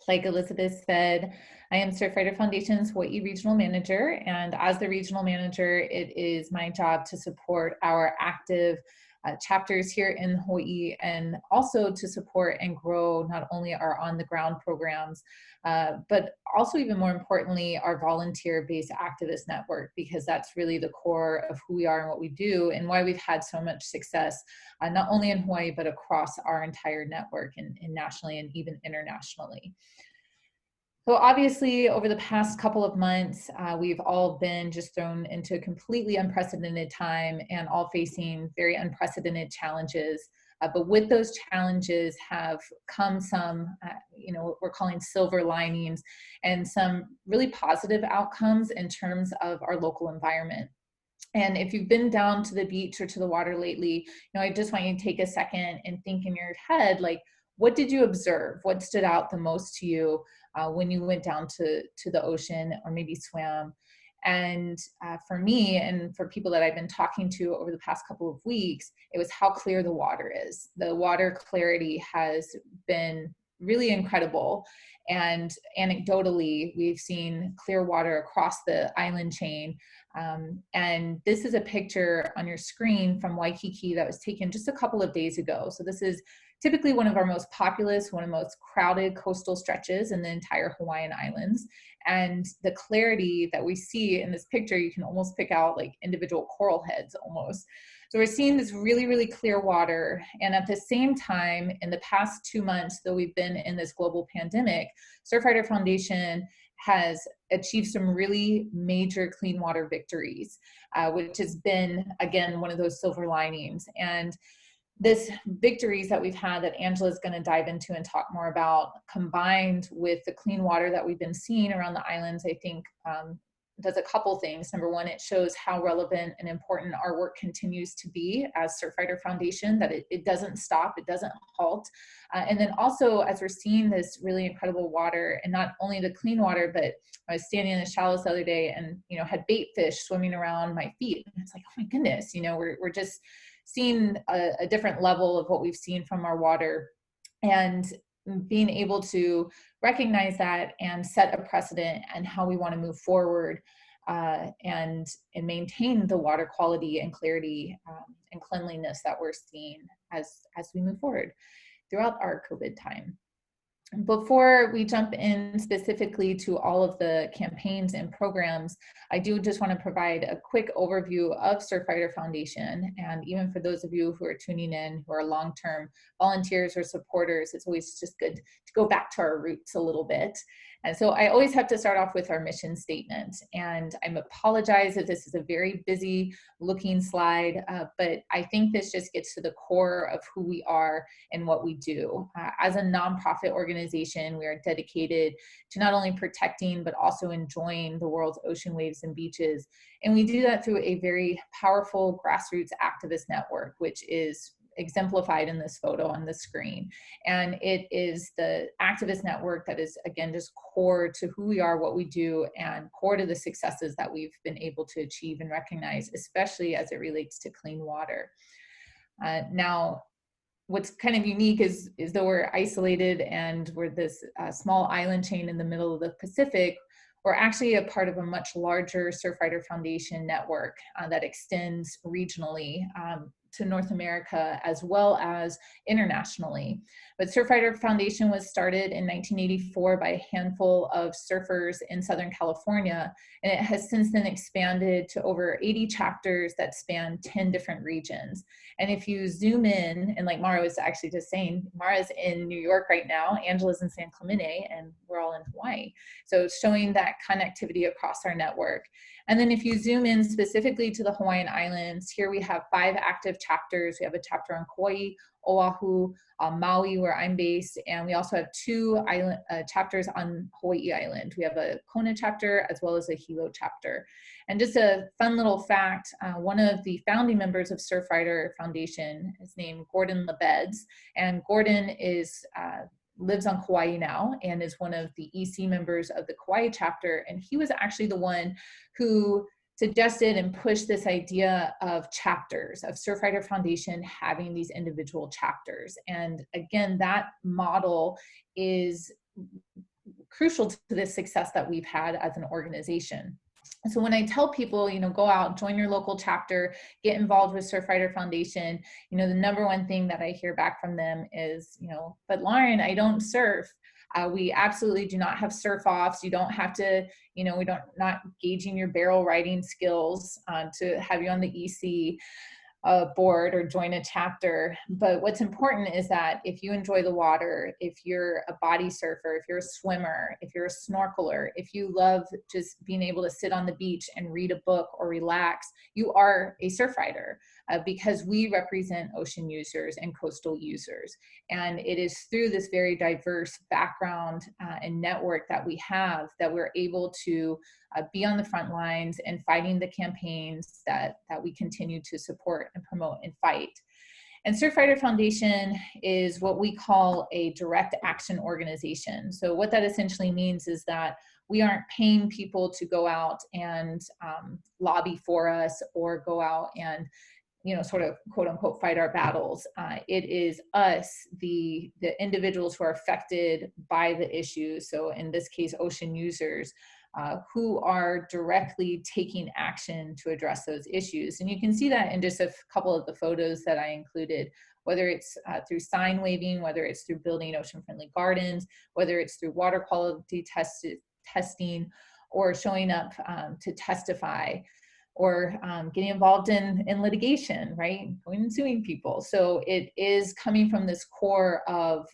Like Elizabeth said, I am Surfrider Foundation's Hawai'i Regional Manager, and as the Regional Manager, it is my job to support our active chapters here in Hawaii, and also to support and grow not only our on-the-ground programs, but also, even more importantly, our volunteer-based activist network, because that's really the core of who we are and what we do, and why we've had so much success, not only in Hawaii, but across our entire network, and nationally and even internationally. So obviously, over the past couple of months, we've all been just thrown into a completely unprecedented time, and all facing very unprecedented challenges. But with those challenges have come some, what we're calling silver linings, and some really positive outcomes in terms of our local environment. And if you've been down to the beach or to the water lately, I just want you to take a second and think in your head, like, what did you observe? What stood out the most to you when you went down to the ocean, or maybe swam? And for me, and for people that I've been talking to over the past couple of weeks, it was how clear the water is. The water clarity has been really incredible. And anecdotally, we've seen clear water across the island chain. And this is a picture on your screen from Waikiki that was taken just a couple of days ago. So this is typically one of our most populous, one of the most crowded coastal stretches in the entire Hawaiian Islands. And the clarity that we see in this picture, you can almost pick out like individual coral heads almost. So we're seeing this really, really clear water. And at the same time, in the past 2 months, though we've been in this global pandemic, Surfrider Foundation has achieved some really major clean water victories, which has been, again, one of those silver linings. And this victories that we've had, that Angela is going to dive into and talk more about, combined with the clean water that we've been seeing around the islands, I think does a couple things. Number one, it shows how relevant and important our work continues to be as Surfrider Foundation, that it doesn't stop, it doesn't halt. And then also, as we're seeing this really incredible water, and not only the clean water, but I was standing in the shallows the other day and, had bait fish swimming around my feet. And it's like, oh my goodness, we're just seeing a different level of what we've seen from our water, and being able to recognize that and set a precedent and how we want to move forward and maintain the water quality and clarity and cleanliness that we're seeing as we move forward throughout our COVID time. Before we jump in specifically to all of the campaigns and programs, I do just want to provide a quick overview of Surfrider Foundation. And even for those of you who are tuning in, who are long-term volunteers or supporters, it's always just good to go back to our roots a little bit. And so I always have to start off with our mission statement. And I apologize if this is a very busy looking slide, but I think this just gets to the core of who we are and what we do. As a nonprofit organization, we are dedicated to not only protecting, but also enjoying the world's ocean waves and beaches. And we do that through a very powerful grassroots activist network, which is exemplified in this photo on the screen. And it is the activist network that is, again, just core to who we are, what we do, and core to the successes that we've been able to achieve and recognize, especially as it relates to clean water. Now, what's kind of unique is though we're isolated and we're this small island chain in the middle of the Pacific, we're actually a part of a much larger Surfrider Foundation network that extends regionally to North America as well as internationally. But Surfrider Foundation was started in 1984 by a handful of surfers in Southern California, and it has since then expanded to over 80 chapters that span 10 different regions. And if you zoom in, and like Mara was actually just saying, Mara's in New York right now, Angela's in San Clemente, and we're all in Hawaii. So it's showing that connectivity across our network. And then if you zoom in specifically to the Hawaiian Islands, here we have 5 active chapters. We have a chapter on Kauai, Oahu, Maui, where I'm based, and we also have 2 island chapters on Hawai'i Island. We have a Kona chapter as well as a Hilo chapter. And just a fun little fact, one of the founding members of Surfrider Foundation is named Gordon Lebeds, and Gordon is lives on Kauai now and is one of the EC members of the Kauai chapter. And he was actually the one who suggested and pushed this idea of chapters, of Surfrider Foundation having these individual chapters. And again, that model is crucial to the success that we've had as an organization. So when I tell people, you know, go out, join your local chapter, get involved with Surfrider Foundation, you know, the number one thing that I hear back from them is, you know, but Lauren, I don't surf. We absolutely do not have surf offs. You don't have to, you know, we don't not gauging your barrel riding skills to have you on the EC board or join a chapter. But what's important is that if you enjoy the water, if you're a body surfer, if you're a swimmer, if you're a snorkeler, if you love just being able to sit on the beach and read a book or relax, you are a Surfrider because we represent ocean users and coastal users. And it is through this very diverse background and network that we have that we're able to be on the front lines and fighting the campaigns that we continue to support and promote and fight. And Surfrider Foundation is what we call a direct action organization. So what that essentially means is that we aren't paying people to go out and lobby for us or go out and, you know, sort of quote unquote fight our battles. It is us, the individuals who are affected by the issues. So in this case, ocean users, who are directly taking action to address those issues. And you can see that in just a couple of the photos that I included, whether it's through sign waving, whether it's through building ocean-friendly gardens, whether it's through water quality testing, or showing up to testify, or getting involved in litigation, right? Going and suing people. So it is coming from this core of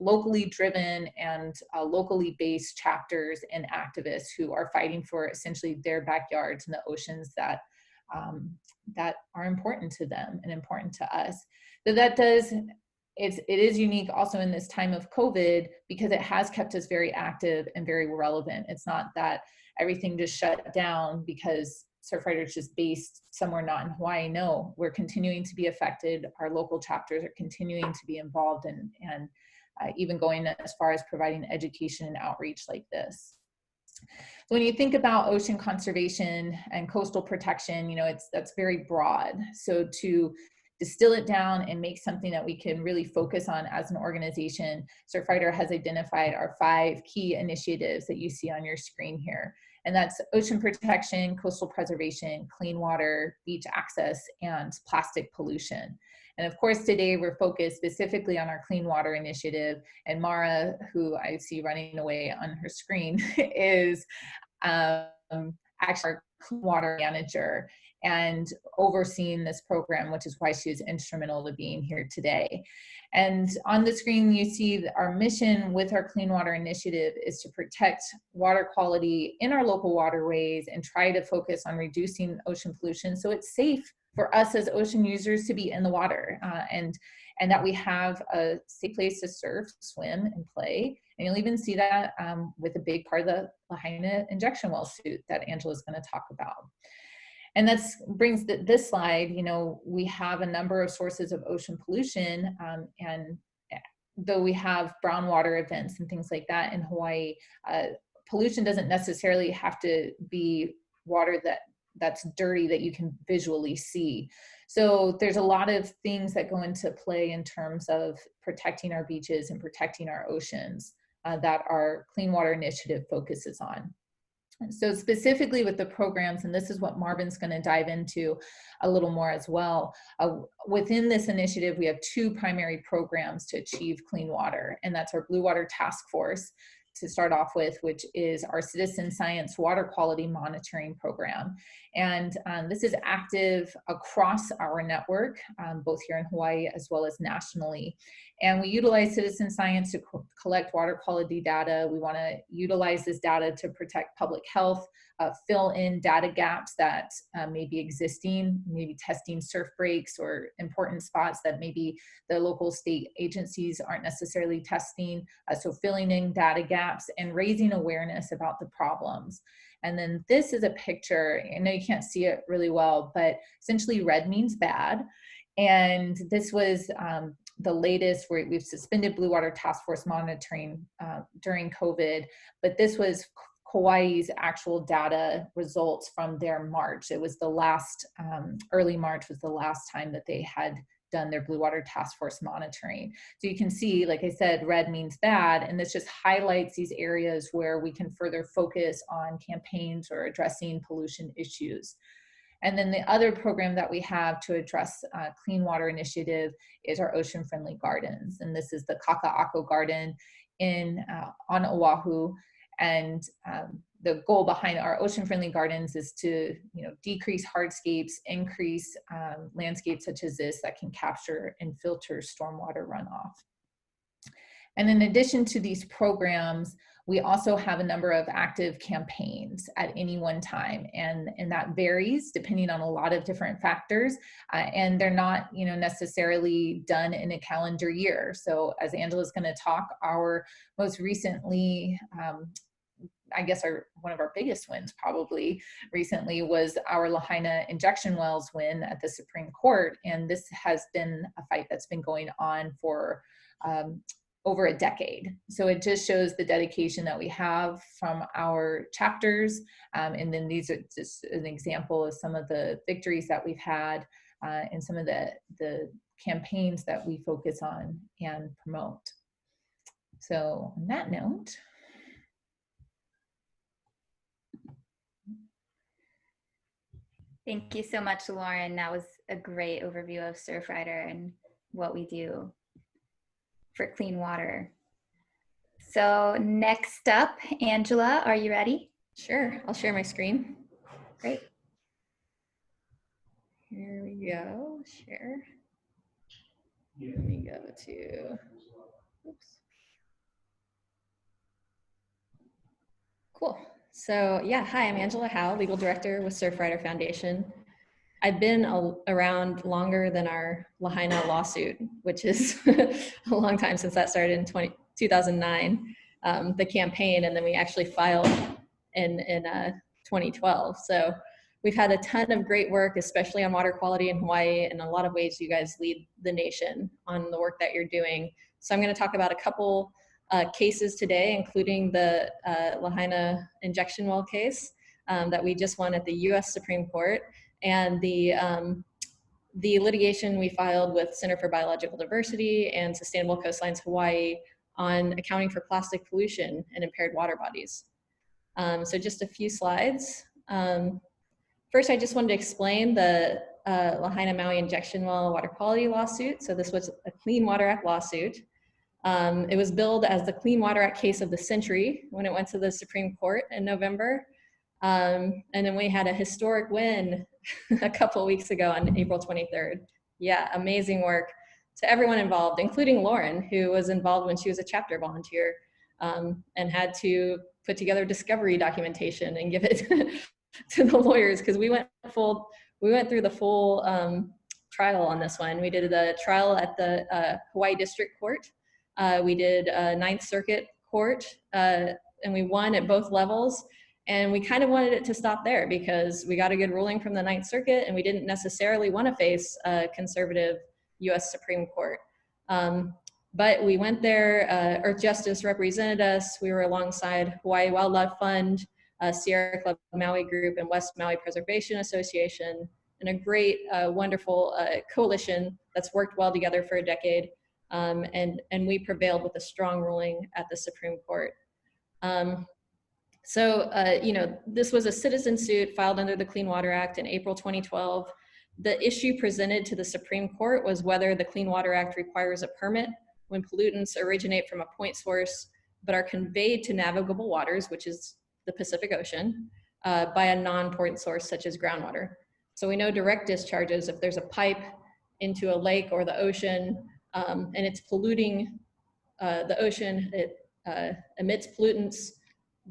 locally driven and locally based chapters and activists who are fighting for essentially their backyards and the oceans that that are important to them and important to us. So that does, it is unique also in this time of COVID because it has kept us very active and very relevant. It's not that everything just shut down because Surfrider is just based somewhere not in Hawaii. No, we're continuing to be affected. Our local chapters are continuing to be involved and even going as far as providing education and outreach like this. So when you think about ocean conservation and coastal protection, you know, that's very broad. So to distill it down and make something that we can really focus on as an organization, Surfrider has identified our 5 key initiatives that you see on your screen here. And that's ocean protection, coastal preservation, clean water, beach access, and plastic pollution. And of course, today we're focused specifically on our clean water initiative. And Mara, who I see running away on her screen, is actually our clean water manager and overseeing this program, which is why she is instrumental to being here today. And on the screen, you see that our mission with our Clean Water Initiative is to protect water quality in our local waterways and try to focus on reducing ocean pollution so it's safe for us as ocean users to be in the water and that we have a safe place to surf, swim, and play. And you'll even see that with a big part of the LAHAINA injection well suit that Angela's going to talk about. And that brings this slide, you know, we have a number of sources of ocean pollution, and though we have brown water events and things like that in Hawaii, pollution doesn't necessarily have to be water that's dirty that you can visually see. So there's a lot of things that go into play in terms of protecting our beaches and protecting our oceans that our Clean Water Initiative focuses on. So specifically with the programs, and this is what Marvin's going to dive into a little more as well, within this initiative, we have 2 primary programs to achieve clean water, and that's our Blue Water Task Force to start off with, which is our citizen science water quality monitoring program. And this is active across our network, both here in Hawaii as well as nationally. And we utilize citizen science to collect water quality data. We want to utilize this data to protect public health, fill in data gaps that may be existing, maybe testing surf breaks or important spots that maybe the local state agencies aren't necessarily testing. So filling in data gaps and raising awareness about the problems. And then this is a picture, I know you can't see it really well, but essentially red means bad. And this was the latest where we've suspended Blue Water Task Force monitoring during COVID, but this was Hawaii's actual data results from their March. It was the last, early March was the last time that they had done their Blue Water Task Force monitoring. So you can see, like I said, red means bad, and this just highlights these areas where we can further focus on campaigns or addressing pollution issues. And then the other program that we have to address clean water initiative is our ocean friendly gardens. And this is the Kaka'ako Garden on Oahu. And the goal behind our ocean friendly gardens is to, decrease hardscapes, increase landscapes such as this that can capture and filter stormwater runoff. And in addition to these programs, we also have a number of active campaigns at any one time, and that varies depending on a lot of different factors, and they're not necessarily done in a calendar year. So as Angela's going to talk, our most recently, I guess one of our biggest wins probably recently was our LAHAINA injection wells win at the Supreme Court, and this has been a fight that's been going on for over a decade. So it just shows the dedication that we have from our chapters. And then these are just an example of some of the victories that we've had and some of the campaigns that we focus on and promote. So on that note, thank you so much, Lauren. That was a great overview of Surfrider and what we do for clean water. So next up, Angela, are you ready? Sure, I'll share my screen. Great. Here we go, share. Let me go to, oops. Cool. So yeah, hi, I'm Angela Howe, Legal Director with Surfrider Foundation. I've been around longer than our LAHAINA lawsuit, which is a long time since that started in 2009, the campaign, and then we actually filed in 2012. So we've had a ton of great work, especially on water quality in Hawaii. In a lot of ways, you guys lead the nation on the work that you're doing. So I'm going to talk about a couple cases today, including the LAHAINA injection well case that we just won at the U.S. Supreme Court, and the litigation we filed with Center for Biological Diversity and Sustainable Coastlines Hawaii on accounting for plastic pollution and impaired water bodies. So just a few slides. First, I just wanted to explain the LAHAINA MAUI injection well water quality lawsuit. So this was a Clean Water Act lawsuit. It was billed as the Clean Water Act case of the century when it went to the Supreme Court in November. And then we had a historic win a couple weeks ago on April 23rd. Yeah, amazing work to everyone involved, including Lauren, who was involved when she was a chapter volunteer and had to put together discovery documentation and give it to the lawyers, because we went through the full trial on this one. We did the trial at the Hawaii District Court. We did Ninth Circuit Court, and we won at both levels. And we kind of wanted it to stop there because we got a good ruling from the Ninth Circuit, and we didn't necessarily want to face a conservative U.S. Supreme Court. But we went there, Earth Justice represented us. We were alongside Hawaii Wildlife Fund, Sierra Club Maui Group, and West Maui Preservation Association, and a great, wonderful coalition that's worked well together for a decade. And we prevailed with a strong ruling at the Supreme Court. So, this was a citizen suit filed under the Clean Water Act in April 2012. The issue presented to the Supreme Court was whether the Clean Water Act requires a permit when pollutants originate from a point source but are conveyed to navigable waters, which is the Pacific Ocean, by a non-point source such as groundwater. So we know direct discharges, if there's a pipe into a lake or the ocean and it's polluting the ocean, it emits pollutants,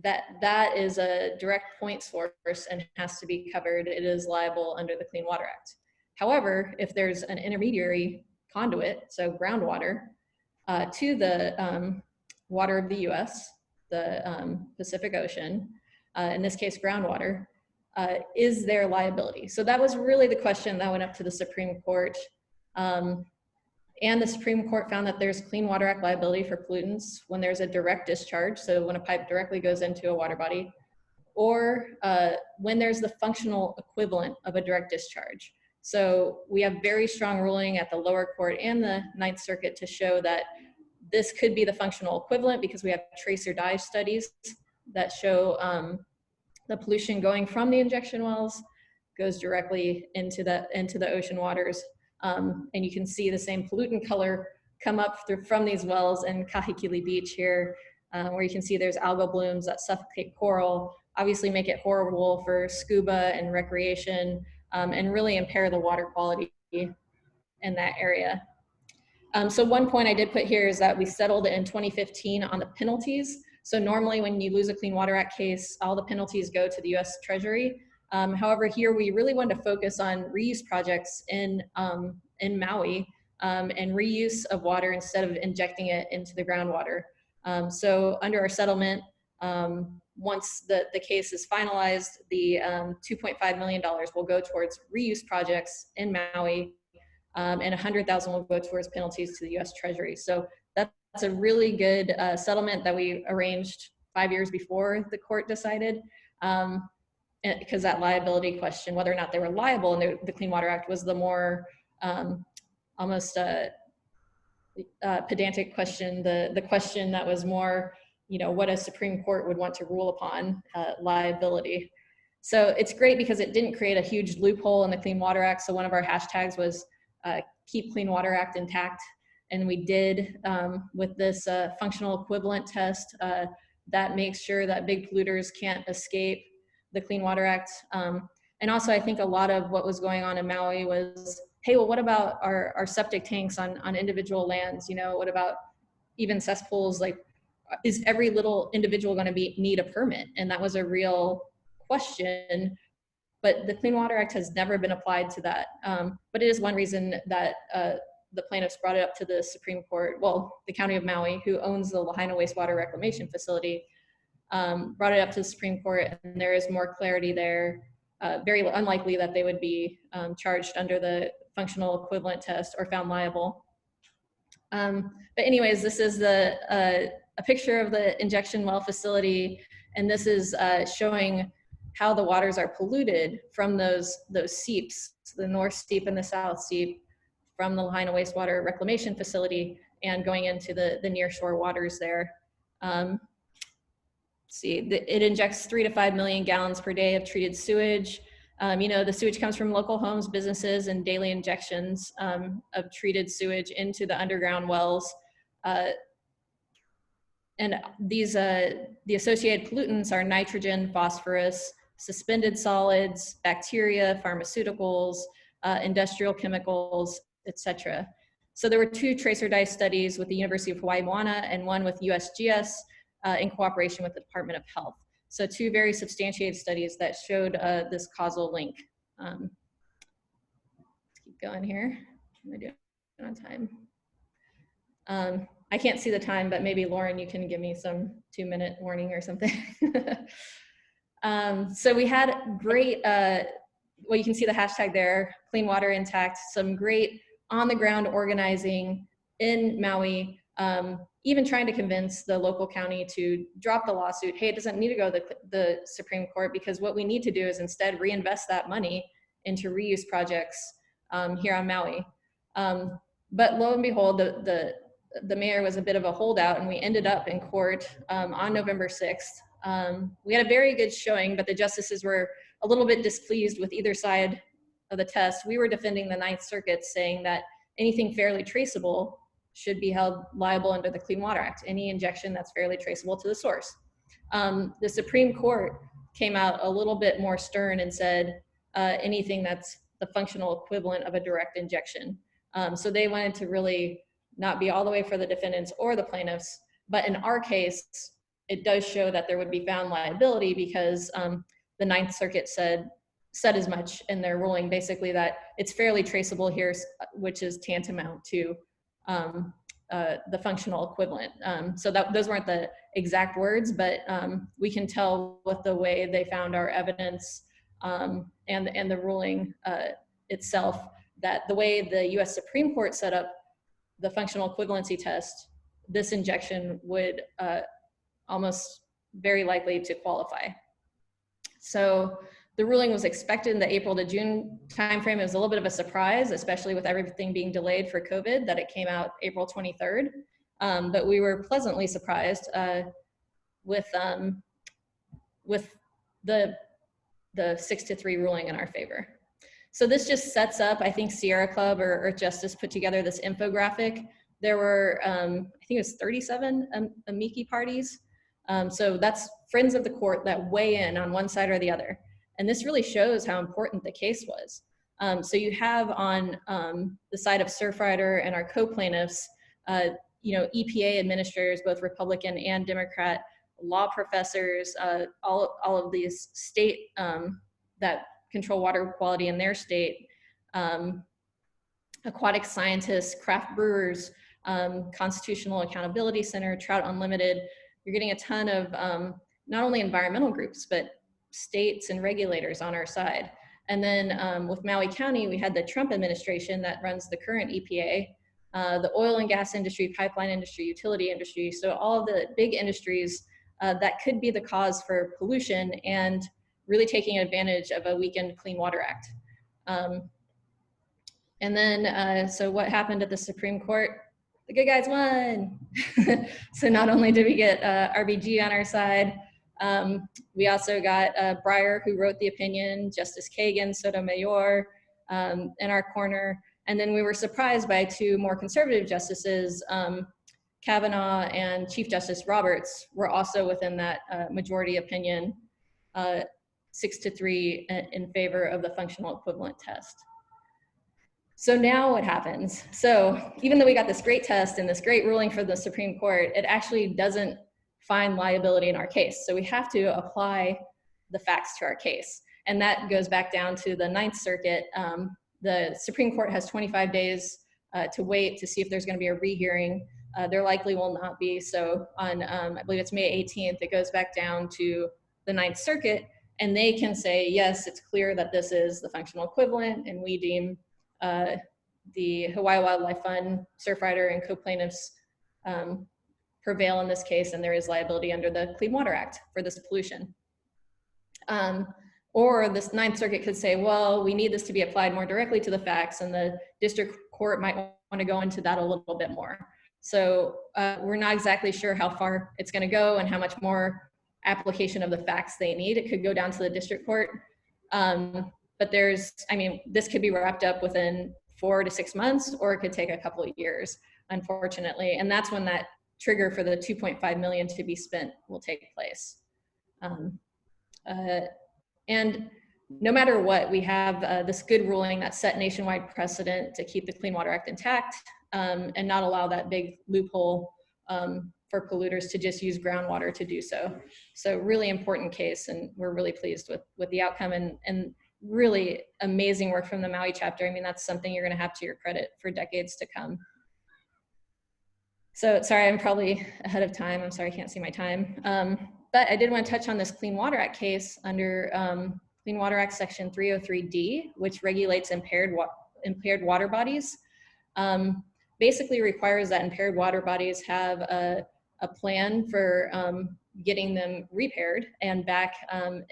that is a direct point source and has to be covered. It is liable under the Clean Water Act. However, if there's an intermediary conduit, so groundwater, to the water of the US, the Pacific Ocean, in this case groundwater, is there liability? So that was really the question that went up to the Supreme Court. And the Supreme Court found that there's Clean Water Act liability for pollutants when there's a direct discharge. So when a pipe directly goes into a water body, or when there's the functional equivalent of a direct discharge. So we have very strong ruling at the lower court and the Ninth Circuit to show that this could be the functional equivalent, because we have trace or die studies that show the pollution going from the injection wells goes directly into the ocean waters. And you can see the same pollutant color come up from these wells in Kahikili Beach here, where you can see there's algal blooms that suffocate coral, obviously make it horrible for scuba and recreation, and really impair the water quality in that area. So one point I did put here is that we settled in 2015 on the penalties. So normally when you lose a Clean Water Act case, all the penalties go to the US Treasury. However, here we really wanted to focus on reuse projects in Maui, and reuse of water instead of injecting it into the groundwater. So under our settlement, once the case is finalized, the $2.5 million will go towards reuse projects in Maui, and $100,000 will go towards penalties to the US Treasury. So that's a really good settlement that we arranged 5 years before the court decided, because that liability question, whether or not they were liable in the Clean Water Act, was the more almost pedantic question, the question that was more, what a Supreme Court would want to rule upon liability. So it's great because it didn't create a huge loophole in the Clean Water Act. So one of our hashtags was keep Clean Water Act intact. And we did with this functional equivalent test that makes sure that big polluters can't escape the Clean Water Act. And also I think a lot of what was going on in Maui was, hey, well, what about our septic tanks on individual lands? What about even cesspools? Like, is every little individual going to need a permit? And that was a real question. But the Clean Water Act has never been applied to that. But it is one reason that the plaintiffs brought it up to the Supreme Court. Well, the County of Maui, who owns the LAHAINA wastewater reclamation facility, brought it up to the Supreme Court, and there is more clarity there. Very unlikely that they would be charged under the functional equivalent test or found liable. But anyways, this is a picture of the injection well facility, and this is showing how the waters are polluted from those seeps, the north seep and the south seep, from the LAHAINA wastewater reclamation facility and going into the nearshore waters there. It injects 3 to 5 million gallons per day of treated sewage. The sewage comes from local homes, businesses, and daily injections of treated sewage into the underground wells. And these, the associated pollutants are nitrogen, phosphorus, suspended solids, bacteria, pharmaceuticals, industrial chemicals, etc. So there were 2 trace or die studies with the University of Hawaii Moana and one with USGS in cooperation with the Department of Health. So 2 very substantiated studies that showed this causal link. Let's keep going here. Am I doing it on time? I can't see the time, but maybe Lauren, you can give me some 2-minute warning or something. So we had great, well, you can see the hashtag there, Clean Water Intact, some great on-the-ground organizing in Maui, even trying to convince the local county to drop the lawsuit. Hey, it doesn't need to go to the Supreme Court, because what we need to do is instead reinvest that money into reuse projects here on Maui. But lo and behold, the mayor was a bit of a holdout, and we ended up in court on November 6th. We had a very good showing, but the justices were a little bit displeased with either side of the test. We were defending the Ninth Circuit, saying that anything fairly traceable should be held liable under the Clean Water Act, any injection that's fairly traceable to the source. The Supreme Court came out a little bit more stern and said anything that's the functional equivalent of a direct injection. So they wanted to really not be all the way for the defendants or the plaintiffs, but in our case, it does show that there would be found liability, because the Ninth Circuit said as much in their ruling, basically that it's fairly traceable here, which is tantamount to the functional equivalent. So those weren't the exact words, but we can tell with the way they found our evidence and the ruling itself, that the way the US Supreme Court set up the functional equivalency test, this injection would almost very likely to qualify. So the ruling was expected in the April to June timeframe. It was a little bit of a surprise, especially with everything being delayed for COVID, that it came out April 23rd. But we were pleasantly surprised with the 6-3 ruling in our favor. So this just sets up, I think Sierra Club or Earth Justice put together this infographic. There were, I think it was 37 amici parties. So that's friends of the court that weigh in on one side or the other. And this really shows how important the case was. So you have on the side of Surfrider and our co-plaintiffs, EPA administrators, both Republican and Democrat, law professors, all of these state that control water quality in their state, aquatic scientists, craft brewers, Constitutional Accountability Center, Trout Unlimited. You're getting a ton of not only environmental groups, but states and regulators on our side. And then with Maui County, we had the Trump administration that runs the current EPA, the oil and gas industry, pipeline industry, utility industry. So all of the big industries that could be the cause for pollution and really taking advantage of a weakened Clean Water Act. And then, so what happened at the Supreme Court? The good guys won. So not only did we get RBG on our side, we also got Breyer, who wrote the opinion, Justice Kagan, Sotomayor in our corner. And then we were surprised by two more conservative justices, Kavanaugh and Chief Justice Roberts were also within that majority opinion, 6-3 in favor of the functional equivalent test. So now what happens? So even though we got this great test and this great ruling for the Supreme Court, it actually doesn't find liability in our case. So we have to apply the facts to our case. And that goes back down to the Ninth Circuit. The Supreme Court has 25 days to wait to see if there's going to be a rehearing. There likely will not be. So on, I believe it's May 18th, it goes back down to the Ninth Circuit, and they can say, yes, it's clear that this is the functional equivalent, and we deem the Hawaii Wildlife Fund, Surfrider, and co-plaintiffs prevail in this case, and there is liability under the Clean Water Act for this pollution. Or this Ninth Circuit could say, well, we need this to be applied more directly to the facts, and the district court might want to go into that a little bit more. So we're not exactly sure how far it's going to go and how much more application of the facts they need. It could go down to the district court. But there's, I mean, this could be wrapped up within 4 to 6 months, or it could take a couple of years, unfortunately. And that's when that trigger for the $2.5 million to be spent will take place. And no matter what, we have this good ruling that set nationwide precedent to keep the Clean Water Act intact and not allow that big loophole for polluters to just use groundwater to do so. So really important case, and we're really pleased with the outcome, and really amazing work from the Maui chapter. I mean, that's something you're gonna have to your credit for decades to come. So sorry, I'm probably ahead of time. I'm sorry, I can't see my time. But I did want to touch on this Clean Water Act case under Clean Water Act Section 303D, which regulates impaired water bodies. Basically requires that impaired water bodies have a plan for getting them repaired and back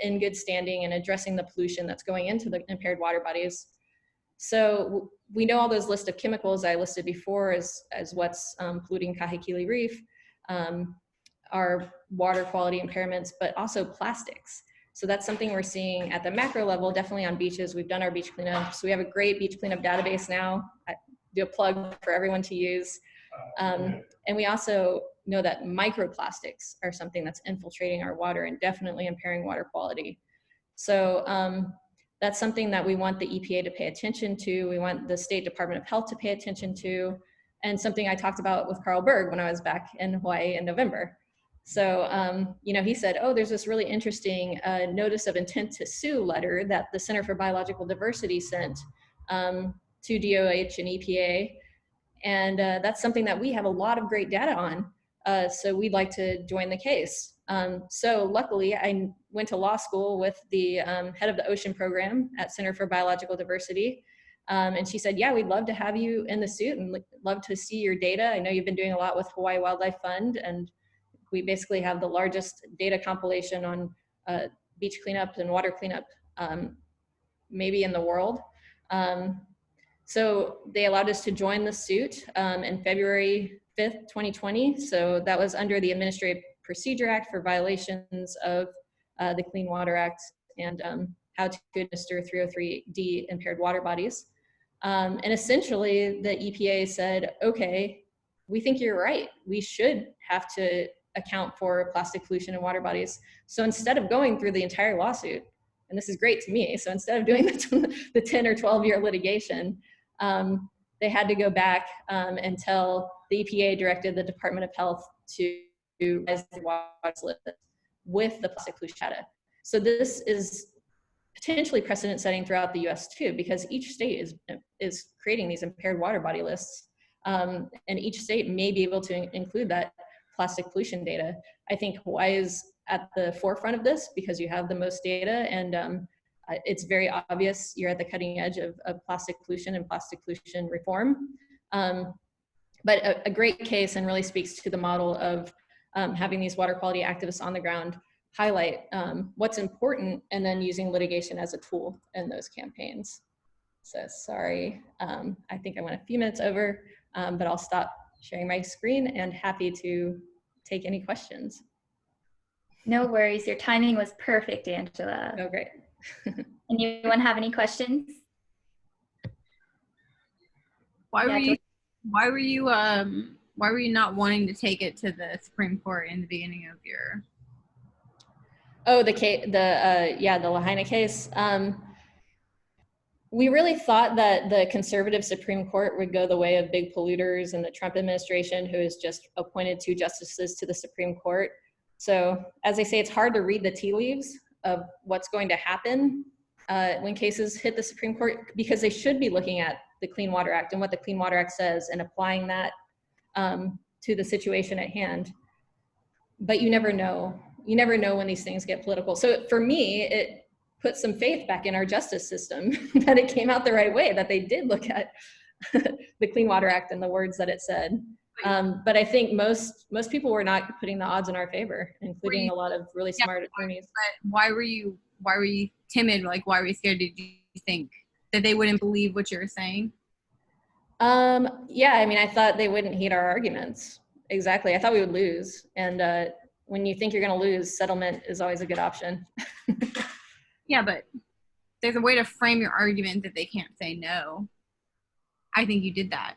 in good standing and addressing the pollution that's going into the impaired water bodies. So we know all those list of chemicals I listed before as what's polluting Kahekili Reef, our water quality impairments, but also plastics. So that's something we're seeing at the macro level, definitely on beaches. We've done our beach cleanup. So we have a great beach cleanup database now. I do a plug for everyone to use. And we also know that microplastics are something that's infiltrating our water and definitely impairing water quality. So that's something that we want the EPA to pay attention to. We want the State Department of Health to pay attention to, and something I talked about with Carl Berg when I was back in Hawaii in November. So, you know, he said, oh, there's this really interesting notice of intent to sue letter that the Center for Biological Diversity sent to DOH and EPA. And that's something that we have a lot of great data on. So we'd like to join the case. So luckily, I went to law school with the head of the ocean program at Center for Biological Diversity. And she said, yeah, we'd love to have you in the suit and love to see your data. I know you've been doing a lot with Hawaii Wildlife Fund, and we basically have the largest data compilation on beach cleanup and water cleanup maybe in the world. So they allowed us to join the suit in February 5th, 2020. So that was under the Administrative Procedure Act for violations of the Clean Water Act and how to administer 303D impaired water bodies. And essentially the EPA said, okay, we think you're right. We should have to account for plastic pollution in water bodies. So instead of going through the entire lawsuit, and this is great to me, so instead of doing the 10 or 12-year litigation, they had to go back until the EPA directed the Department of Health to raise the water list with the plastic pollution data. So this is potentially precedent setting throughout the US too, because each state is creating these impaired water body lists. And each state may be able to include that plastic pollution data. I think Hawaii is at the forefront of this because you have the most data, and it's very obvious you're at the cutting edge of plastic pollution and plastic pollution reform. But a great case, and really speaks to the model of having these water quality activists on the ground highlight what's important, and then using litigation as a tool in those campaigns. So sorry, I think I went a few minutes over, but I'll stop sharing my screen and happy to take any questions. No worries, your timing was perfect, Angela. Oh, great. Anyone have any questions? Why were you not wanting to take it to the Supreme Court in the beginning of your? Oh, the LAHAINA case. We really thought that the conservative Supreme Court would go the way of big polluters and the Trump administration, who has just appointed 2 justices to the Supreme Court. So as I say, it's hard to read the tea leaves of what's going to happen when cases hit the Supreme Court, because they should be looking at the Clean Water Act and what the Clean Water Act says and applying that to the situation at hand. But you never know. You never know when these things get political. So for me, it put some faith back in our justice system that it came out the right way, that they did look at the Clean Water Act and the words that it said. But I think most people were not putting the odds in our favor, including a lot of really smart attorneys. But why were you timid? Like, why were you scared? Did you think that they wouldn't believe what you were saying? Yeah, I mean, I thought they wouldn't heed our arguments. Exactly. I thought we would lose. And when you think you're going to lose, settlement is always a good option. Yeah, but there's a way to frame your argument that they can't say no. I think you did that.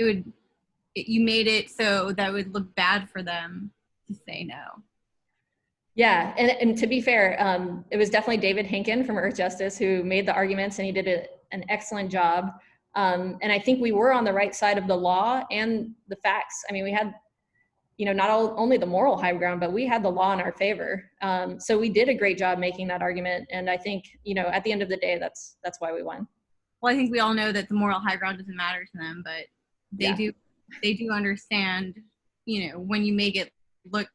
You made it so that it would look bad for them to say no. Yeah, and to be fair, it was definitely David Hinken from Earth Justice who made the arguments, and he did an excellent job. And I think we were on the right side of the law and the facts. I mean, we had, not only the moral high ground, but we had the law in our favor. So we did a great job making that argument. And I think, at the end of the day, that's why we won. Well, I think we all know that the moral high ground doesn't matter to them, but they do understand, when you make it look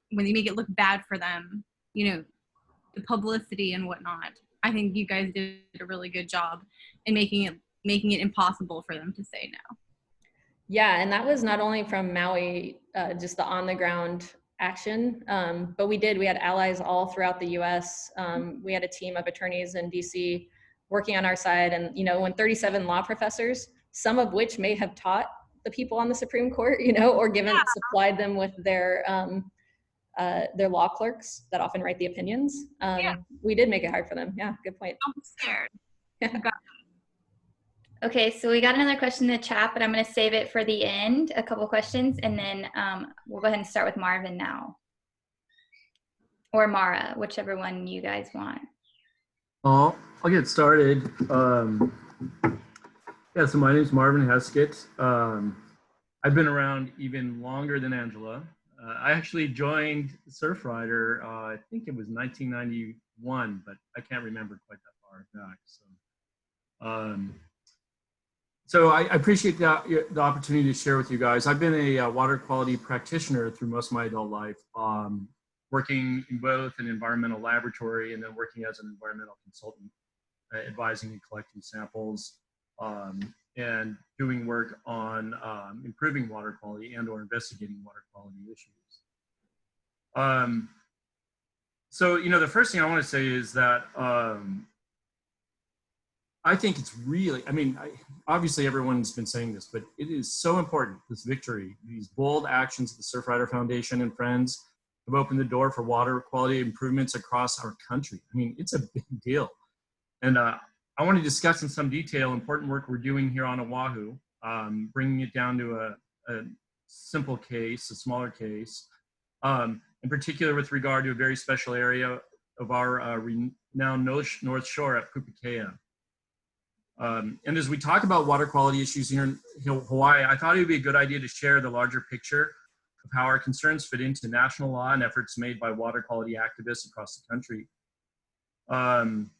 bad for them, the publicity and whatnot. I think you guys did a really good job in making it impossible for them to say no. Yeah, and that was not only from Maui, just the on the ground action, but we had allies all throughout the US. We had a team of attorneys in DC working on our side, and when 37 law professors, some of which may have taught the people on the Supreme Court, or supplied them with their law clerks that often write the opinions. We did make it hard for them. Yeah, good point. I'm scared. Okay, so we got another question in the chat, but I'm going to save it for the end, a couple questions, and then we'll go ahead and start with Marvin now. Or Mara, whichever one you guys want. I'll get started. Yeah, so my name's Marvin Heskett. I've been around even longer than Angela. I actually joined Surfrider, I think it was 1991, but I can't remember quite that far back. So I appreciate the opportunity to share with you guys. I've been a water quality practitioner through most of my adult life, working in both an environmental laboratory and then working as an environmental consultant, advising and collecting samples, and doing work on improving water quality and or investigating water quality issues. So, the first thing I want to say is that I think it's really, obviously everyone's been saying this, but it is so important, this victory. These bold actions of the Surfrider Foundation and friends have opened the door for water quality improvements across our country. It's a big deal. And I want to discuss in some detail important work we're doing here on Oahu, bringing it down to a simple case, a smaller case, in particular with regard to a very special area of our renowned North Shore at Pupukea. And as we talk about water quality issues here in Hawaii, I thought it would be a good idea to share the larger picture of how our concerns fit into national law and efforts made by water quality activists across the country. On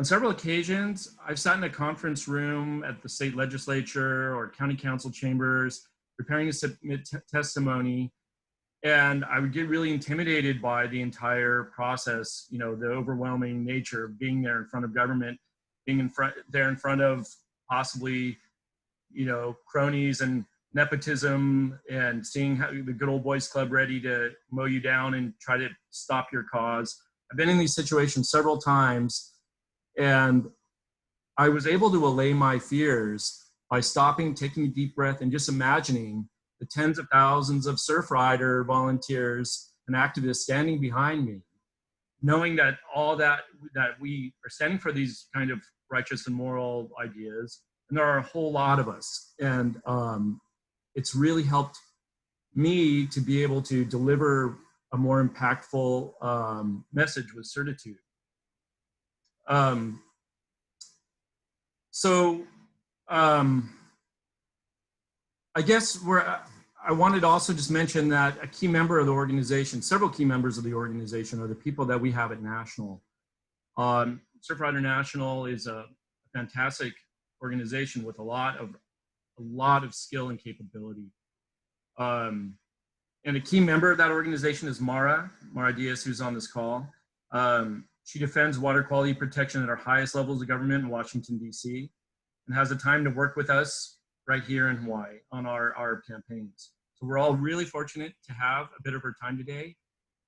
several occasions, I've sat in a conference room at the state legislature or county council chambers, preparing to submit testimony, and I would get really intimidated by the entire process, the overwhelming nature of being there in front of government, being in front of possibly, cronies and nepotism, and seeing how the good old boys club ready to mow you down and try to stop your cause. I've been in these situations several times, and I was able to allay my fears by stopping, taking a deep breath, and just imagining the tens of thousands of Surfrider volunteers and activists standing behind me, knowing that all that we are standing for these kind of righteous and moral ideas, and there are a whole lot of us. And it's really helped me to be able to deliver a more impactful message with certitude. I guess I wanted to also just mention that a key member of the organization, several key members of the organization, are the people that we have at National. Surfrider National is a fantastic organization with a lot of skill and capability. And a key member of that organization is Mara Diaz, who's on this call. She defends water quality protection at our highest levels of government in Washington, D.C., and has the time to work with us right here in Hawaii on our campaigns. So we're all really fortunate to have a bit of her time today.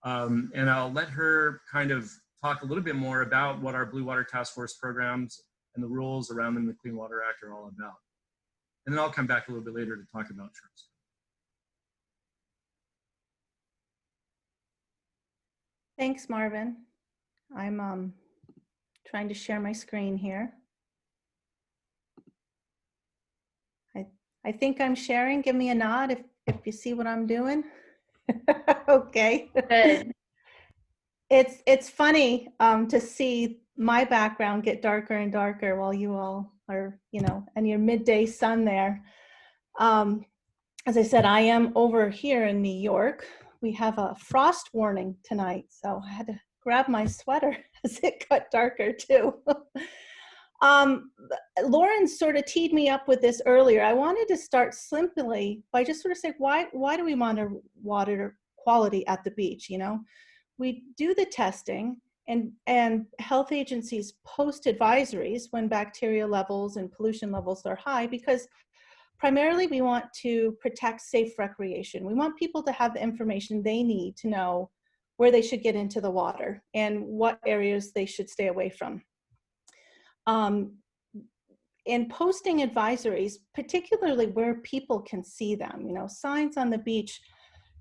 And I'll let her kind of talk a little bit more about what our Blue Water Task Force programs and the rules around them in the Clean Water Act are all about. And then I'll come back a little bit later to talk about trips. Thanks, Marvin. I'm trying to share my screen here. I think I'm sharing. Give me a nod if you see what I'm doing. Okay. Good. It's funny to see my background get darker and darker while you all are, and your midday sun there. As I said, I am over here in New York. We have a frost warning tonight, so I had to grab my sweater as it got darker too. Lauren sort of teed me up with this earlier. I wanted to start simply by just sort of saying, why do we monitor water quality at the beach? We do the testing, and health agencies post advisories when bacteria levels and pollution levels are high, because primarily we want to protect safe recreation. We want people to have the information they need to know where they should get into the water and what areas they should stay away from. In posting advisories, particularly where people can see them, signs on the beach,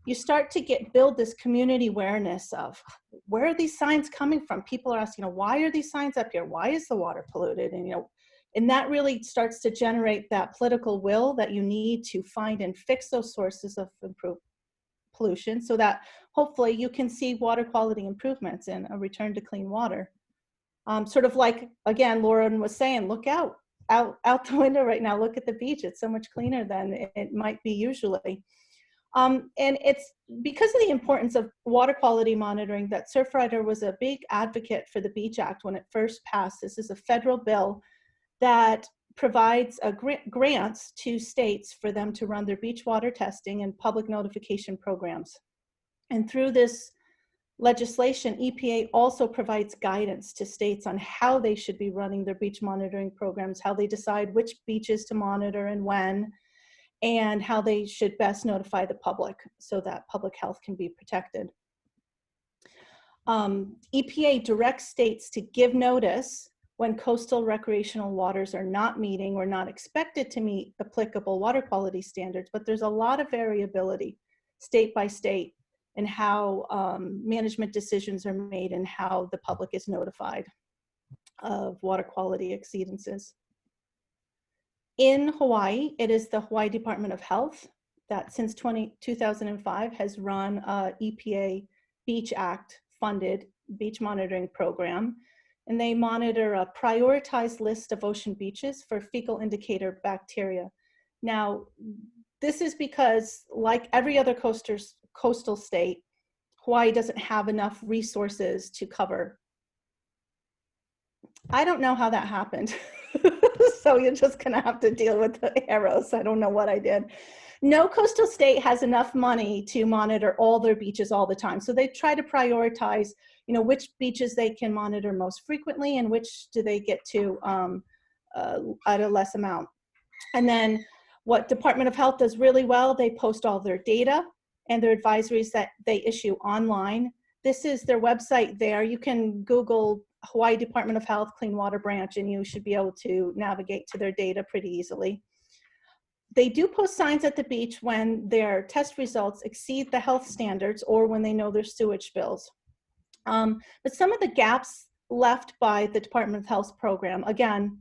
you start to build this community awareness of where are these signs coming from? People are asking, why are these signs up here? Why is the water polluted? And that really starts to generate that political will that you need to find and fix those sources of improved pollution, so that hopefully you can see water quality improvements and a return to clean water. Sort of like, again, Lauren was saying, look out the window right now, look at the beach. It's so much cleaner than it might be usually. And it's because of the importance of water quality monitoring that Surfrider was a big advocate for the Beach Act when it first passed. This is a federal bill that provides grants to states for them to run their beach water testing and public notification programs. And through this legislation, EPA also provides guidance to states on how they should be running their beach monitoring programs, how they decide which beaches to monitor and when, and how they should best notify the public so that public health can be protected. EPA directs states to give notice when coastal recreational waters are not meeting or not expected to meet applicable water quality standards, but there's a lot of variability state by state in how management decisions are made and how the public is notified of water quality exceedances. In Hawaii, it is the Hawaii Department of Health that since 2005 has run a EPA Beach Act funded beach monitoring program. And they monitor a prioritized list of ocean beaches for fecal indicator bacteria. Now, this is because, like every other coastal state, Hawaii doesn't have enough resources to cover. I don't know how that happened. So you're just gonna have to deal with the arrows. I don't know what I did. No coastal state has enough money to monitor all their beaches all the time. So they try to prioritize, you know, which beaches they can monitor most frequently and which do they get to at a less amount. And then what Department of Health does really well, they post all their data and their advisories that they issue online. This is their website there. You can Google Hawaii Department of Health Clean Water Branch and you should be able to navigate to their data pretty easily. They do post signs at the beach when their test results exceed the health standards or when they know their sewage spills. But some of the gaps left by the Department of Health's program, again,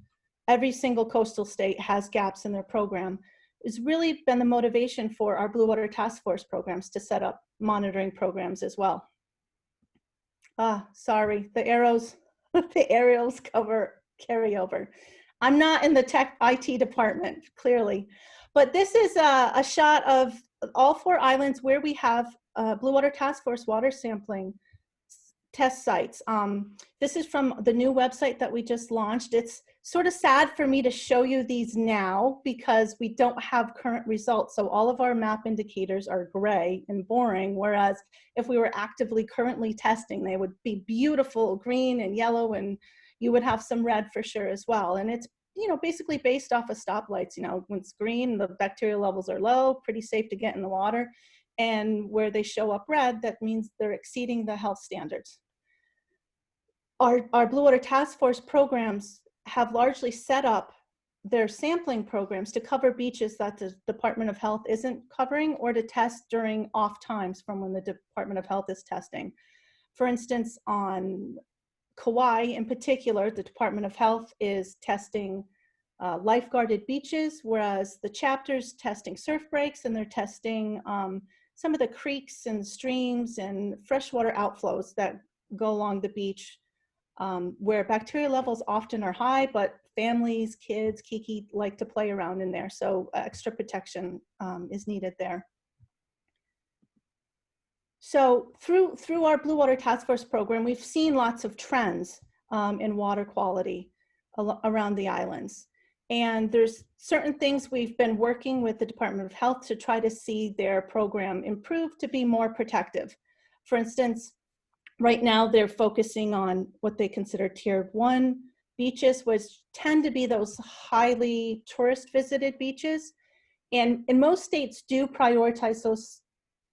every single coastal state has gaps in their program, has really been the motivation for our Blue Water Task Force programs to set up monitoring programs as well. Sorry, the arrows, the aerials carry over. I'm not in the tech IT department, clearly, but this is a shot of all 4 islands where we have Blue Water Task Force water sampling test sites. This is from the new website that we just launched. It's sort of sad for me to show you these now because we don't have current results. So all of our map indicators are gray and boring, whereas if we were actively currently testing, they would be beautiful green and yellow, and you would have some red for sure as well. And it's, you know, basically based off of stoplights. You know, when it's green, the bacterial levels are low, pretty safe to get in the water. And where they show up red, that means they're exceeding the health standards. Our Blue Water Task Force programs have largely set up their sampling programs to cover beaches that the Department of Health isn't covering or to test during off times from when the Department of Health is testing. For instance, on Kauai in particular, the Department of Health is testing lifeguarded beaches, whereas the chapter's testing surf breaks and they're testing some of the creeks and streams and freshwater outflows that go along the beach where bacteria levels often are high, but families, kids, kiki like to play around in there. So extra protection is needed there. So through our Blue Water Task Force program, we've seen lots of trends in water quality around the islands. And there's certain things we've been working with the Department of Health to try to see their program improve to be more protective. For instance, right now they're focusing on what they consider tier 1 beaches, which tend to be those highly tourist visited beaches. And most states do prioritize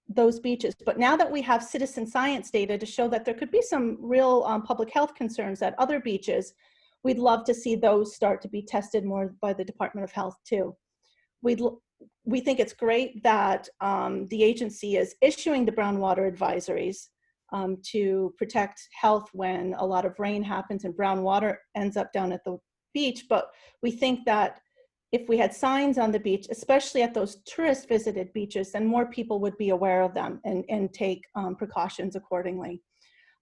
those beaches. But now that we have citizen science data to show that there could be some real public health concerns at other beaches, we'd love to see those start to be tested more by the Department of Health too. We think it's great that the agency is issuing the brown water advisories to protect health when a lot of rain happens and brown water ends up down at the beach. But we think that if we had signs on the beach, especially at those tourist visited beaches, then more people would be aware of them and take precautions accordingly.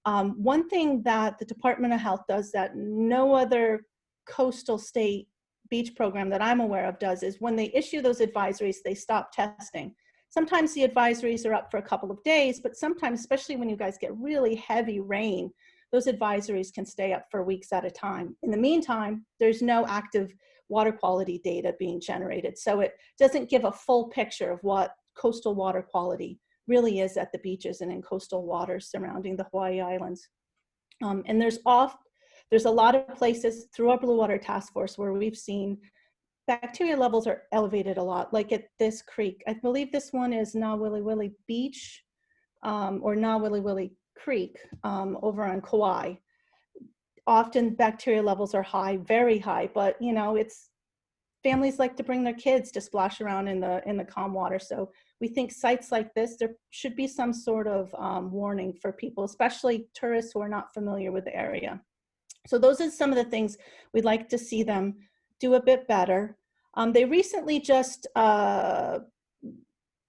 One thing that the Department of Health does that no other coastal state beach program that I'm aware of does is when they issue those advisories, they stop testing. Sometimes the advisories are up for a couple of days, but sometimes, especially when you guys get really heavy rain, those advisories can stay up for weeks at a time. In the meantime, there's no active water quality data being generated. So it doesn't give a full picture of what coastal water quality really is at the beaches and in coastal waters surrounding the Hawaii Islands. And there's a lot of places through our Blue Water Task Force where we've seen bacteria levels are elevated a lot, like at this creek. I believe this one is Na Wili Wili Beach or Na Wili Wili Creek over on Kauai. Often bacteria levels are high, very high, but you know, it's families like to bring their kids to splash around in the calm water. So we think sites like this, there should be some sort of warning for people, especially tourists who are not familiar with the area. So those are some of the things we'd like to see them do a bit better. They recently just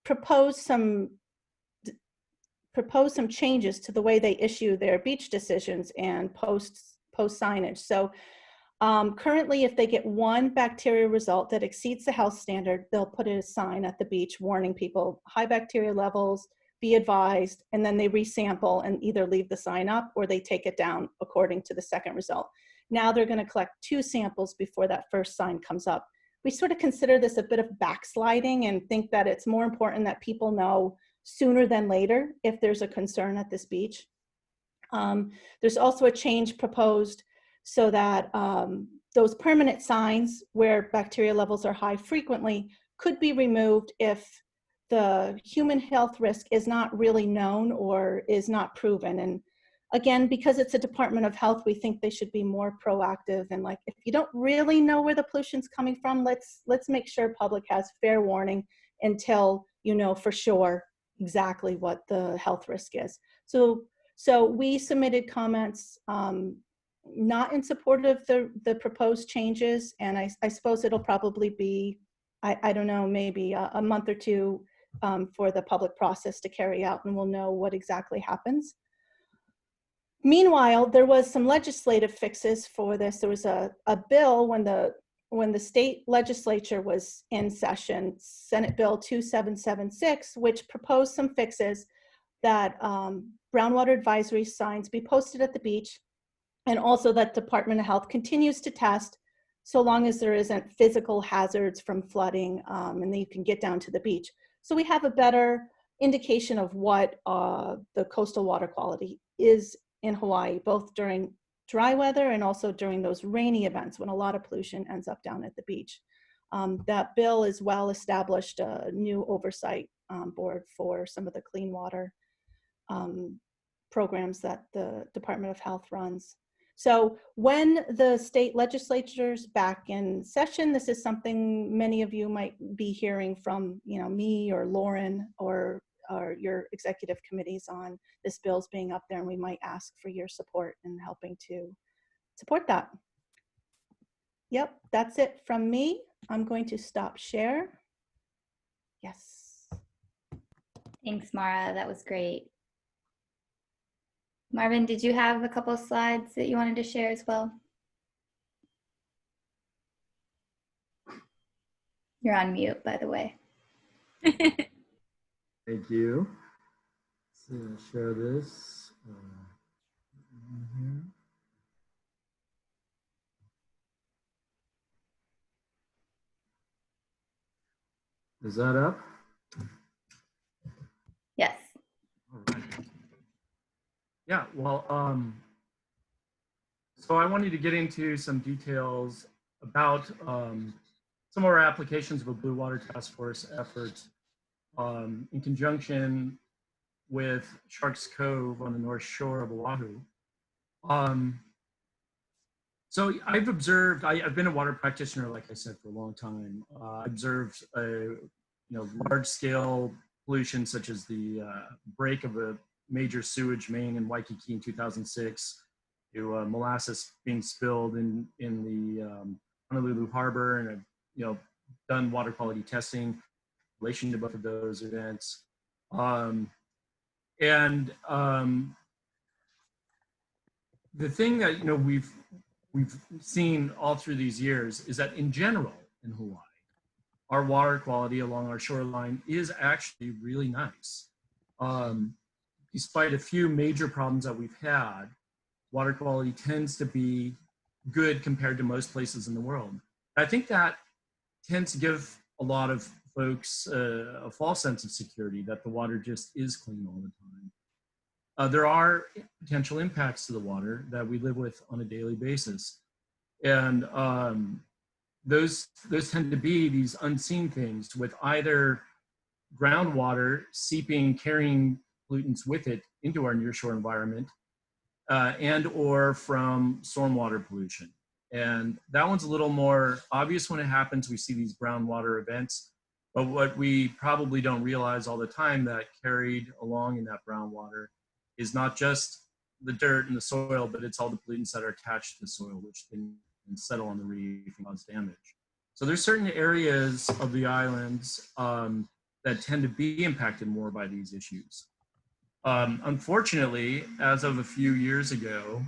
proposed some changes to the way they issue their beach decisions and post signage. So currently, if they get one bacteria result that exceeds the health standard, they'll put a sign at the beach warning people, high bacteria levels, be advised, and then they resample and either leave the sign up or they take it down according to the second result. Now they're going to collect 2 samples before that first sign comes up. We sort of consider this a bit of backsliding and think that it's more important that people know sooner than later if there's a concern at this beach. There's also a change proposed so that those permanent signs where bacteria levels are high frequently could be removed if the human health risk is not really known or is not proven. And again, because it's a Department of Health, we think they should be more proactive. And like, if you don't really know where the pollution's coming from, let's make sure public has fair warning until you know for sure exactly what the health risk is. So we submitted comments not in support of the proposed changes, and I suppose it'll probably be, I don't know, maybe a month or 2 for the public process to carry out, and we'll know what exactly happens. Meanwhile, there was some legislative fixes for this. There was a bill when the state legislature was in session, Senate Bill 2776, which proposed some fixes that groundwater advisory signs be posted at the beach, and also that Department of Health continues to test so long as there isn't physical hazards from flooding, and then you can get down to the beach. So we have a better indication of what the coastal water quality is in Hawaii, both during dry weather and also during those rainy events when a lot of pollution ends up down at the beach. That bill as well established a new oversight board for some of the clean water programs that the Department of Health runs. So when the state legislature's back in session, this is something many of you might be hearing from, you know, me or Lauren or your executive committees on this bill's being up there, and we might ask for your support in helping to support that. Yep, that's it from me. I'm going to stop share. Yes. Thanks, Mara. That was great. Marvin, did you have a couple of slides that you wanted to share as well? You're on mute, by the way. Thank you. So share this. Is that up? Yes. All right. Yeah, well, so I wanted to get into some details about some of our applications of a Blue Water Task Force effort in conjunction with Sharks Cove on the north shore of Oahu. So I've observed, I've been a water practitioner, like I said, for a long time. I observed large scale pollution such as the break of a major sewage main in Waikiki in 2006, to molasses being spilled in the Honolulu Harbor, and I've done water quality testing in relation to both of those events. The thing that we've seen all through these years is that in general in Hawaii, our water quality along our shoreline is actually really nice. Despite a few major problems that we've had, water quality tends to be good compared to most places in the world. I think that tends to give a lot of folks a false sense of security that the water just is clean all the time. There are potential impacts to the water that we live with on a daily basis. And those tend to be these unseen things, with either groundwater seeping, carrying pollutants with it into our nearshore environment, and or from stormwater pollution. And that one's a little more obvious when it happens. We see these brown water events, but what we probably don't realize all the time that carried along in that brown water is not just the dirt and the soil, but it's all the pollutants that are attached to the soil, which can settle on the reef and cause damage. So there's certain areas of the islands that tend to be impacted more by these issues. Unfortunately, as of a few years ago,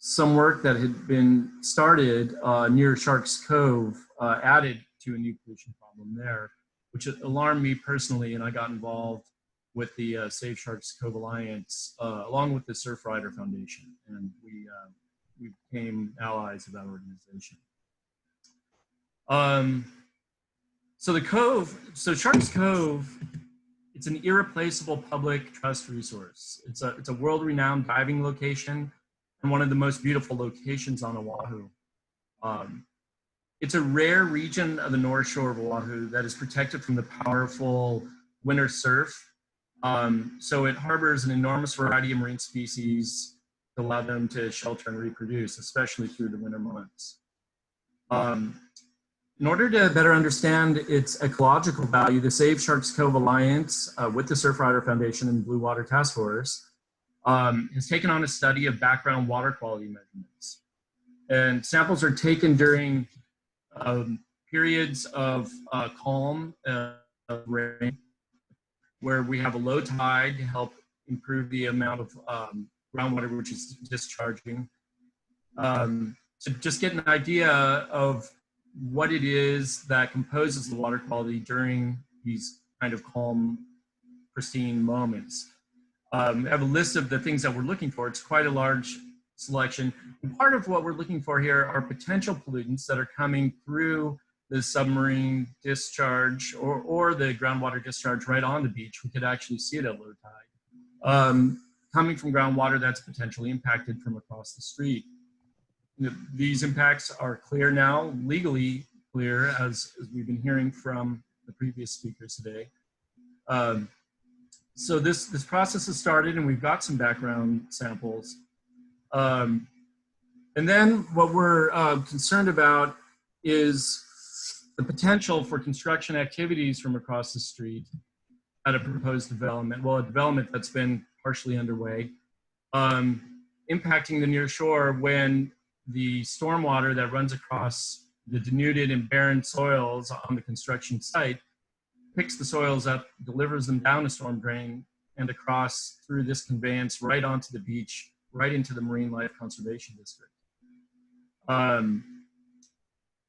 some work that had been started near Sharks Cove added to a new pollution problem there, which alarmed me personally, and I got involved with the Save Sharks Cove Alliance, along with the Surfrider Foundation, and we became allies of that organization. So Sharks Cove, it's an irreplaceable public trust resource. It's a world-renowned diving location and one of the most beautiful locations on Oahu. It's a rare region of the North Shore of Oahu that is protected from the powerful winter surf. So it harbors an enormous variety of marine species to allow them to shelter and reproduce, especially through the winter months. In order to better understand its ecological value, the Save Sharks Cove Alliance with the Surfrider Foundation and Blue Water Task Force has taken on a study of background water quality measurements. And samples are taken during periods of calm, rain, where we have a low tide to help improve the amount of groundwater which is discharging. To just get an idea of what it is that composes the water quality during these kind of calm, pristine moments. We have a list of the things that we're looking for. It's quite a large selection. And part of what we're looking for here are potential pollutants that are coming through the submarine discharge or the groundwater discharge right on the beach. We could actually see it at low tide. Coming from groundwater that's potentially impacted from across the street. These impacts are clear now, legally clear, as we've been hearing from the previous speakers today. So this process has started, and we've got some background samples. And then what we're concerned about is the potential for construction activities from across the street at a proposed development, well, a development that's been partially underway, impacting the near shore when the stormwater that runs across the denuded and barren soils on the construction site picks the soils up, delivers them down a storm drain and across through this conveyance right onto the beach, right into the Marine Life Conservation District.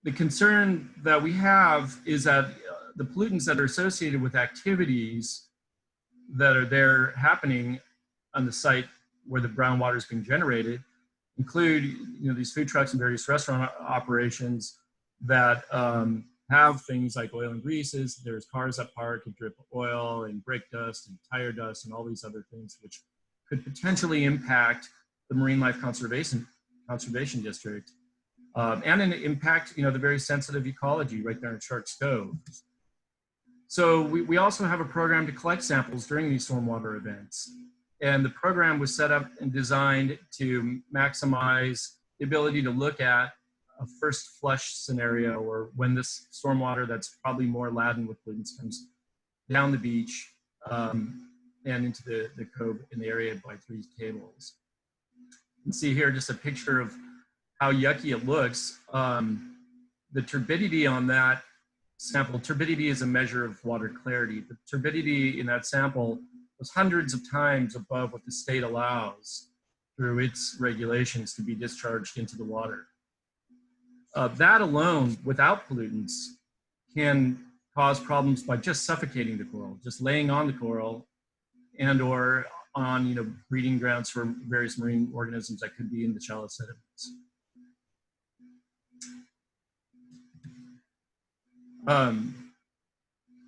The concern that we have is that the pollutants that are associated with activities that are there happening on the site where the brown water is being generated include, these food trucks and various restaurant operations that have things like oil and greases. There's cars that park and drip oil and brake dust and tire dust and all these other things which could potentially impact the Marine Life Conservation District and impact the very sensitive ecology right there in Sharks Cove. So we also have a program to collect samples during these stormwater events. And the program was set up and designed to maximize the ability to look at a first flush scenario, or when this stormwater that's probably more laden with pollutants comes down the beach and into the cove in the area by 3 tables. You can see here just a picture of how yucky it looks. The turbidity on that sample, turbidity is a measure of water clarity. The turbidity in that sample was hundreds of times above what the state allows through its regulations to be discharged into the water. That alone, without pollutants, can cause problems by just suffocating the coral, just laying on the coral and or on breeding grounds for various marine organisms that could be in the shallow sediments.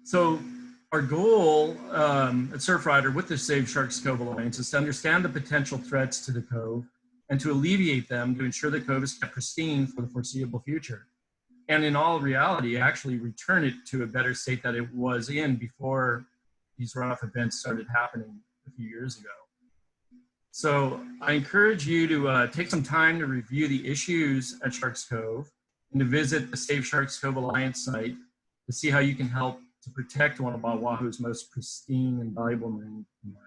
So our goal at Surfrider with the Save Sharks Cove Alliance is to understand the potential threats to the cove and to alleviate them to ensure the cove is kept pristine for the foreseeable future. And in all reality, actually return it to a better state that it was in before these runoff events started happening a few years ago. So I encourage you to take some time to review the issues at Sharks Cove and to visit the Save Sharks Cove Alliance site to see how you can help to protect one of Oahu's most pristine and valuable marine environments.